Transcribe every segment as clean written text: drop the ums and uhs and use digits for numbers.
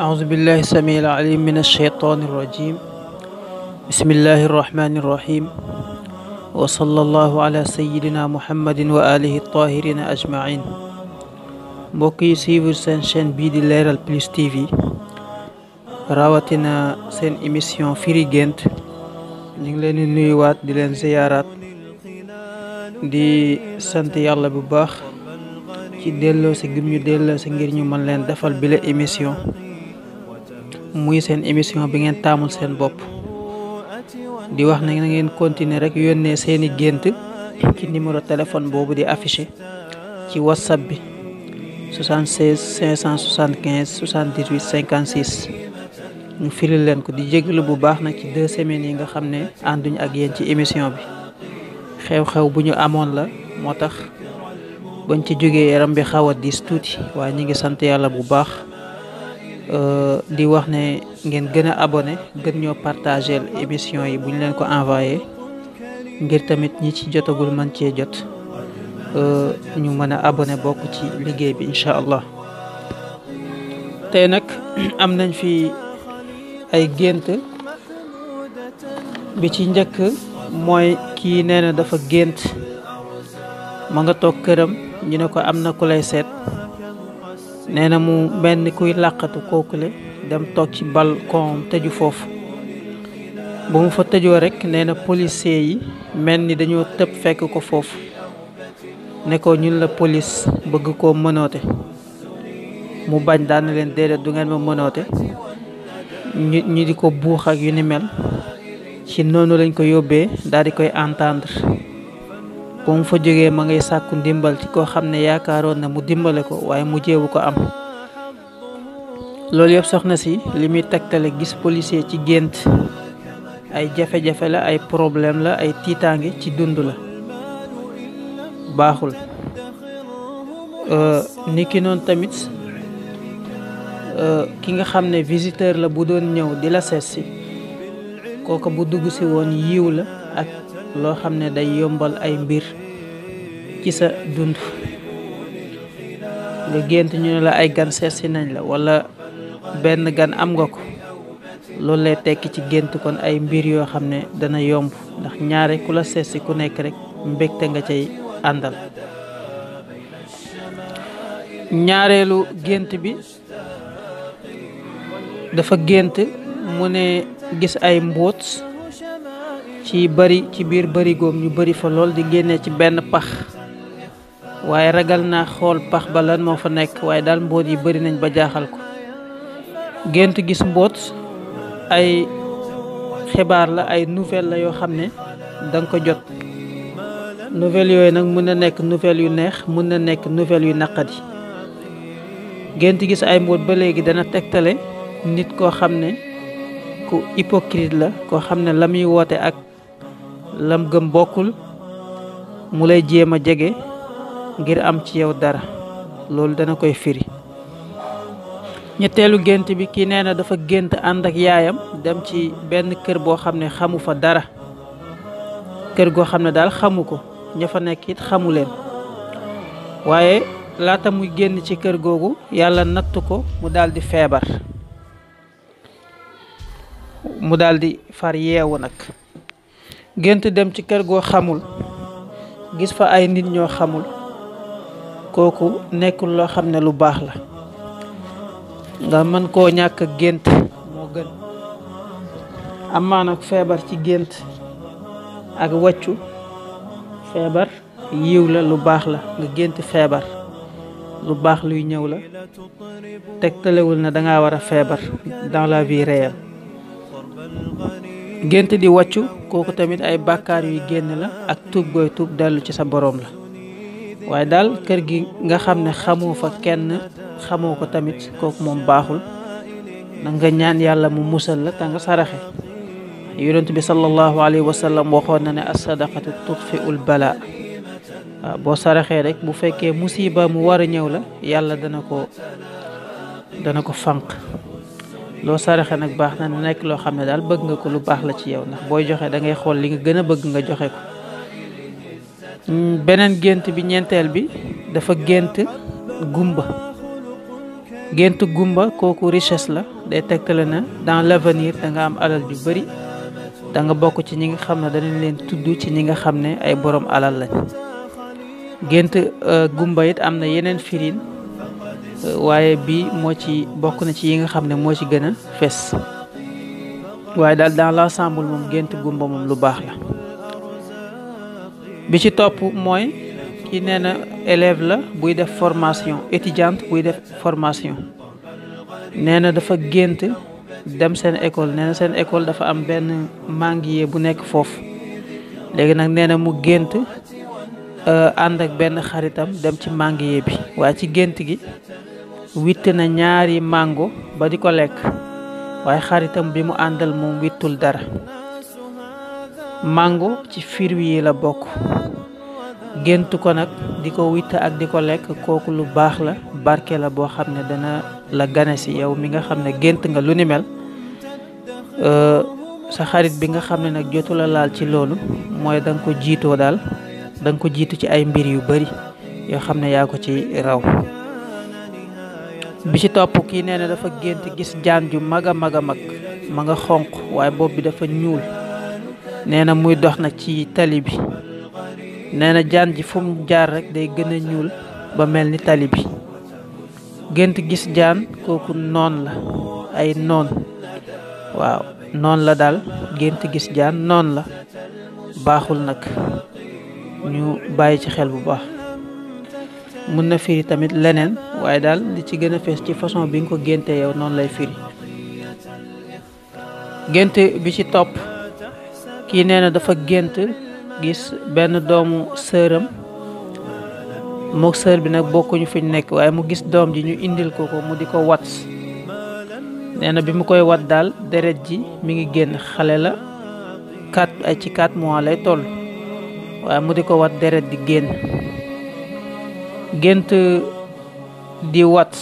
أعوذ بالله السميع العليم من الشيطان الرجيم. بسم الله الرحمن الرحيم، وصلى الله على سيدنا محمد وآله الطاهرين أجمعين. mbokk yi suivre seen chaîne bii di Leral Plus TV, rawatina seen émission firi gént, ñu ngi leen di nuyuwaat di leen ziyaaraat di sant yàlla bu baax ci delloo si gim ñu delloo si ngir ñu mën leen defal bile émission muy seen émission bi ngeen taamul seen bopp. di wax ne na ngeen continuer rek yónnee seeni gént ci numéro téléphone boobu di affiché ci whatsapp bi 76 575 78 56 ñu firil leen ko. di jégalu bu baax nag ci 2 semaines yi nga xam ne ànduñ ak yéen ci émission bi. xew-xew bu ñu amoon la moo tax bañ ci jógee yaram bi xaw a diis tuuti, waaye ñi ngi sant yàlla bu baax. di wax ne ngeen gën a abonné, gën ñoo partagé émission yi bu ñu leen ko envoyé, ngir tamit ñi ci jotagul mën cee jot ñu mën a abonné bokk ci liggéey bi incha allah. tey nag am nañ fi ay gént. bi ci njëkk mooy kii nee na dafa gént ma nga toog këram, ñu ne ko am na ku lay seet. nee na mu benn kuy làqatu kookule dem toog ci balcon tëju foofu. bu mu fa tëjoo rek nee na policier yi mel ni dañoo tëb fekk ko foofu, ne ko ñun la police bëgg koo mënoote. mu bañ, daan leen déedéet du ngeen ma mënoote. ñu di ko buux ak yu ni mel. ci noonu lañ ko yóbbee daal di koy entendre. bu mu fa jógee ma ngay sàkku ndimbal ci koo xam ne yaakaaroon na mu dimbale ko, waaye mu jéewu ko am. loolu yëpp soxna si li muy tegtale gis policier ci gént ay jafe-jafe la, ay problème la, ay tiitaange ci dund la, baaxul. niki noonu tamit ki nga xam ne visiteur la bu doon ñëw di la seet si, kooka bu dugg si woon yiw la ak loo xam ne day yombal ay mbir ci sa dund. nga gént ñu ne la ay gan seet si nañ la, wala benn gan am nga ko, loolu lay tekki ci gént. kon ay mbir yoo xam ne dana yomb, ndax ñaare ku la seet si ku nekk rek mbégte nga cay àndal. ñaareelu gént bi dafa gént mu ne gis ay mbóot ci biir barigoom ñu bari fa lool di génne ci benn pax, waaye ragal naa xool pax ba lan moo fa nekk, waaye daal mbóot yi bari nañ ba jaaxal ko. gént gis mbóot ay xibaar la, ay nouvelle la yoo xam ne danga ko jot. nouvelle yooyu nag mën na nekk nouvelle yu neex, mën na nekk nouvelle yu naqadi. gént gis ay mbóot ba léegi dana tegtale nit koo xam ne ku hypocrite la, koo xam ne la muy woote ak lam gëm bokkul, mu lay jéem a jege ngir am ci yow dara. loolu dana koy firi. ñetteelu gént bi kii nee na dafa gént ànd ak yaayam dem ci benn kër boo xam ne xamu fa dara. kër goo xam ne daal xamu ko, ña fa nekk it xamu leen. waaye laata muy génn ci kër googu yàlla nattu ko mu daal di feebar. mu daal di far yeewu nag. gént dem ci kër goo xamul, gis fa ay nit ñoo xamul, kooku nekkul loo xam ne lu baax la. nga mën koo ñàkk a gént moo gën. amaa nag feebar ci gént ak wàccu, feebar yiw la, lu baax la. nga gént feebar, lu baax luy ñëw la, tegtalewul na danga war a feebar dans la vie réelle. gént di wàccu, kooku tamit ay bàkkaar yuy génn la ak tuub gooy tuub dellu ci sa boroom la. waaye daal kër gi nga xam ne xamoo fa kenn, xamoo ko tamit, kooku moom baaxul. na nga ñaan yàlla mu musal la te nga saraxe. yonent bi sallallahu alayhi wa sallam waxoon na ne as-sadaqatu tudfi'ul balaa. waaw boo saraxee rek bu fekkee musiba mu war a ñëw la, yàlla dana ko dana ko fànq. loo saraxe nag baax na nekk loo xam ne daal bëgg nga ko, lu baax la ci yow, ndax booy joxe da ngay xool li nga gën a bëgg nga joxe ko. beneen gént bi ñeenteel bi dafa gént gumba. gént gumba kooku richesse la, day tegtale na dans l'avenir da nga am alal ju bari, da nga bokk ci ñi nga xam ne danañ leen tudd ci ñi nga xam ne ay borom alal lañ. gént gumba it am na yeneen firin, waaye bi moo ci bokk na ci yi nga xam ne moo ci gën a fes. waaye daal dans l'ensemble moom gént gumba moom lu baax la. bi ci topp mooy kii nee na élève la buy def formation, étudiante buy def formation. nee na dafa gént dem seen école. nee na seen école dafa am benn manguier bu nekk foofu. léegi nag nee na mu gént ànd ak benn xaritam dem ci manguier bi, waaye ci gént gi witt na ñaari mango ba di ko lekk, waaye xaritam bi mu àndal moom wittul dara. mango ci fruits yi la bokk. gént ko nag di ko witt ak di ko lekk, kooku lu baax la, barke la boo xam ne dana la gane si yow mi nga xam ne gént nga lu ni mel. sa xarit bi nga xam ne nag jotu la laal ci loolu, mooy da nga ko jiitoo daal, da nga ko jiitu ci ay mbir yu bari yoo xam ne yaa ko ci raw. bi ci topp kii nee na dafa gént gis jaan ju mag a mag a mag, ma nga xonq waaye bopp bi dafa ñuul. nee na muy dox nag ci tali bi. nee na jaan ji fu mu jaar rek day gën a ñuul ba mel ni tali bi. gént gis jaan kooku noon la, ay noon. waaw noon la daal, gént gis jaan noon la, baaxul nag, ñu bàyyi ci xel bu baax. mun na firi tamit leneen, waaye daal li ci gën a fees ci façon bi nga ko géntee yow noonu lay firi. gént bi ci topp kii nee na dafa gént gis benn doomu sëram, mook sër bi nag bokkuñu fi ñu nekk, waaye mu gis doom ji ñu indil ko ko mu di ko wat. nee na bi mu koy wat daal deret ji mi ngi génn. xale la 4 mois lay toll, waaye mu di ko wat deret di génn. gént di wat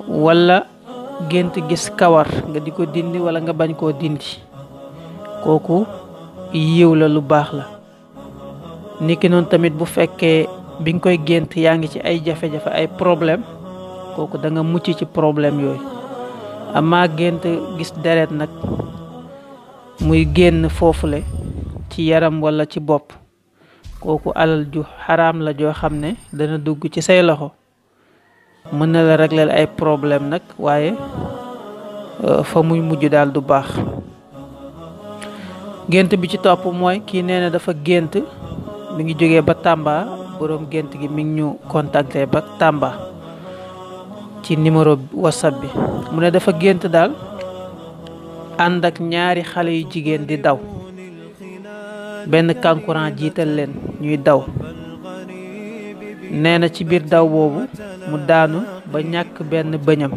wala gént gis kawar nga di ko dindi wala nga bañ koo dindi, kooku yiw la, lu baax la. niki noonu tamit bu fekkee bi nga koy gént yaa ngi ci ay jafe-jafe, ay problème, kooku da nga mucc ci problème yooyu. amaa gént gis deret nag muy génn foofule ci yaram wala ci bopp, kooku alal ju xaraam la joo xam ne dana dugg ci say loxo. mën na la régler ay problème nag, waaye fa muy mujj daal du baax. gént bi ci topp mooy kii nee na dafa gént mi ngi jógee ba Tamba. boroom gént gi mi ngi ñu contacter ba Tamba ci numéro WhatsApp bi. mu ne dafa gént daal ànd ak ñaari xale yu jigéen di daw, benn kankurang jiital leen ñuy daw. nee na ci biir daw boobu mu daanu ba ñàkk benn bëñam.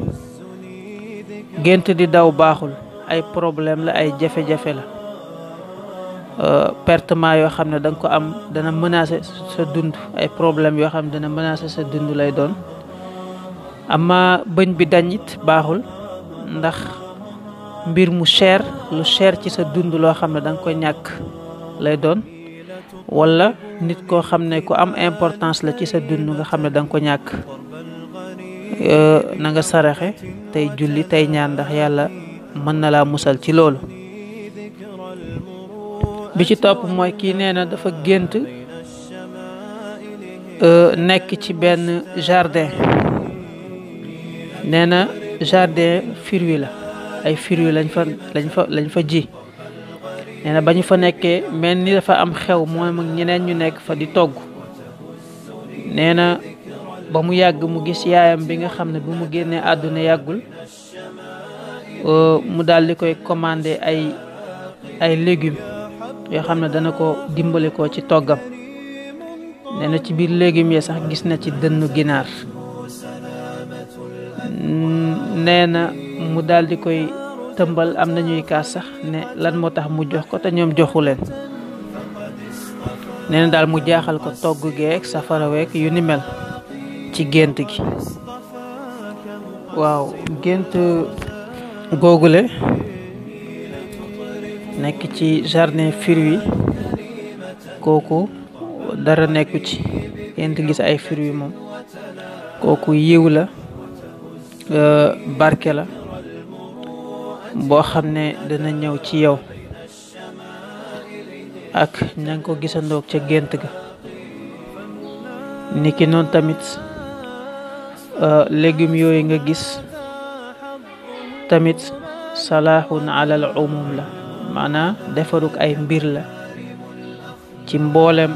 gént di daw baaxul, ay problème la, ay jafe-jafe la, pertement yoo xam ne danga ko am dana menacer sa dund, ay problème yoo xam ne dana menacer sa dund lay doon. ama bëñ bi dañit baaxul, ndax mbir mu cher, lu cher ci sa dund loo xam ne danga ko ñàkk lay doon, wala nit koo xam ne ku am importance la ci sa dund nga xam ne danga ko ñàkk. na nga saraxe tey julli tey ñaan, ndax yàlla mën na laa musal ci loolu. bi ci topp mooy kii nee na dafa gént nekk ci benn jardin. nee na jardin fruits la, ay fruits lañ fa ji. nee na ba ñu fa nekkee mel ni dafa am xew, moom ak ñeneen ñu nekk fa di togg. nee na ba mu yàgg mu gis yaayam bi nga xam ne bu mu génnee àdduna yàggul, mu daal di koy commandé ay légumes yoo xam ne dana ko dimbali ko ci toggam. nee na ci biir légumes yi sax gis na ci dënnu ginaar. nee na mu daal di koy tëmbal. am na ñuy kaas sax ne lan moo tax mu jox ko te ñoom joxu leen. nee na daal mu jaaxal ko togg geek safara week yu ni mel ci gént gi. waaw gént googule nekk ci jardin fruits kooku dara nekku ci. gént gis ay fruits moom kooku yiw la barke la boo xam ne dana ñëw ci yow ak ña nga ko gisandoog ca gént ga. niki noonu tamit légumes yooyu nga gis tamit salahun alal umum la, maanaam defaruk ay mbir la ci mboolem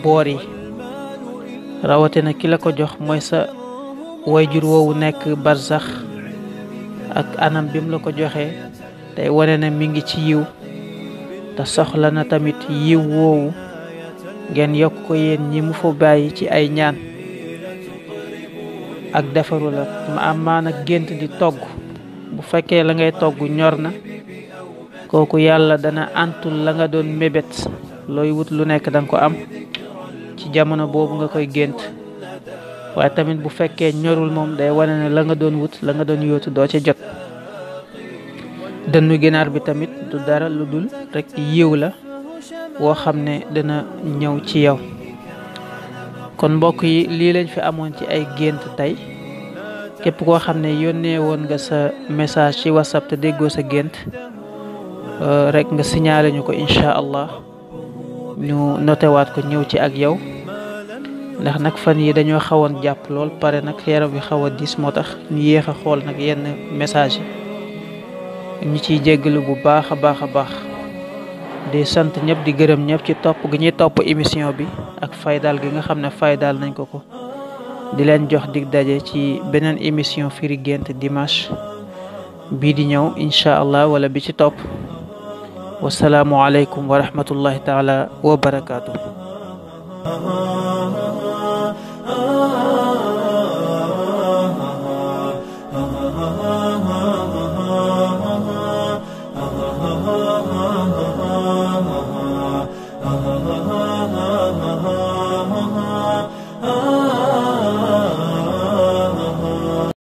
boor yi, rawatina ki la ko jox mooy sa wayjur woowu nekk barzax ak anam bim la ko joxee tey wane ne mi ngi ci yiw te soxla na tamit yiw woowu ngeen yokk ko yéen ñi mu fa bàyyi ci ay ñaan ak defaru la. amaana gént di togg, bu fekkee la ngay togg ñor na kooku yàlla dana antul la nga doon mébét, looy wut lu nekk danga ko am ci jamono boobu nga koy gént. waaye tamit bu fekkee ñorul moom day wane ne la nga doon wut, la nga doon yóotu doo ca jot. dënnu ginaar bi tamit du dara lu dul rek yiw la woo xam ne dana ñëw ci yow. kon mbokk yi lii lañ fi amoon ci ay gént tey. képp koo xam ne yónnee woon nga sa message ci WhatsApp te déggoo sa gént rek nga signalé ñu ko, incha allah ñu notewaat ko ñëw ci ak yow. ndax nag fan yi dañoo xawoon jàpp lool, pare nag yaram bi xaw a diis moo tax ñu yéex a xool nag yenn message yi. ñu ciy jéggalu bu baax a baax a baax, di sant ñëpp di gërëm ñëpp ci topp gi ñuy topp émission bi ak faydaal gi nga xam ne faydaal nañ ko ko. di leen jox dig daje ci beneen émission firi gént dimanche bii di ñëw incha allah wala bi ci topp. wasalaamu aleykum wa rahmatullahi taala wa barakaatu.